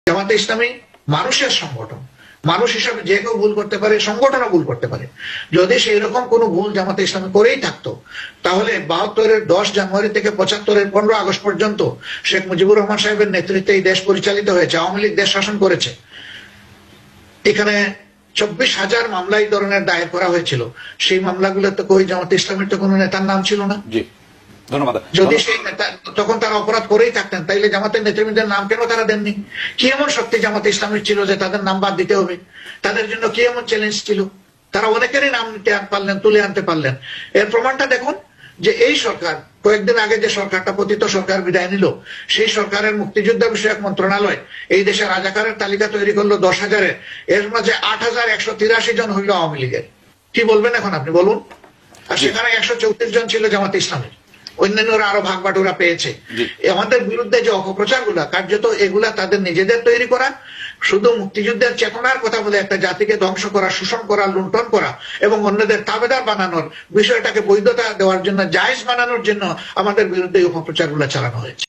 জামাতে ইসলামী মানুষের সংগঠন, মানুষ হিসাবে যে কেউ ভুল করতে পারে, সংগঠনও ভুল করতে পারে। যদি সেই রকম কোনো ভুল জামাতে ইসলামী করেই থাকতো তাহলে 72-এর 10 জানুয়ারি থেকে 75-এর 15 আগস্ট পর্যন্ত শেখ মুজিবুর রহমান সাহেবের নেতৃত্বে এই দেশ পরিচালিত হয়েছে, আওয়ামী লীগ দেশ শাসন করেছে। এখানে 24,000 মামলা এই ধরনের দায়ের করা হয়েছিল। সেই মামলাগুলো তো কই জামাতে ইসলামের তো কোনো নেতার নাম ছিল না। ধন্যবাদ। যদি সেই নেতা তখন তারা অপরাধ করেই থাকতেন তাইলে জামাতের নেতৃবৃন্দের নাম কেন তারা দেননি? কি এমন শক্তি জামাতে ইসলামের ছিল যে তাদের নাম বাদ দিতে হবে? তাদের জন্য কি এমন চ্যালেঞ্জ ছিল? তারা অনেকেরই নাম নিতে পারলেন, তুলে আনতে পারলেন। এর প্রমাণটা দেখুন যে এই সরকার কয়েকদিন আগে যে সরকারটা পতিত সরকার বিদায় নিল, সেই সরকারের মুক্তিযোদ্ধা বিষয়ক মন্ত্রণালয় এই দেশে রাজাকারের তালিকা তৈরি করলো 10,000-এর, এর মাঝে 8,183 জন হইল আওয়ামী লীগের। কি বলবেন এখন আপনি বলুন? আর সেখানে 134 জন ছিল জামাতে ইসলামের, অন্যান্যরা আরো ভাগ বাটোরা পেয়েছে। আমাদের বিরুদ্ধে যে অপপ্রচার গুলা কার্যত এগুলা তাদের নিজেদের তৈরি করা, শুধু মুক্তিযুদ্ধের চেতনার কথা বলে একটা জাতিকে ধ্বংস করা, শোষণ করা, লুণ্ঠন করা এবং অন্যদের তাবেদার বানানোর বিষয়টাকে বৈধতা দেওয়ার জন্য, জায়েজ বানানোর জন্য আমাদের বিরুদ্ধে অপপ্রচার গুলা চালানো হয়েছে।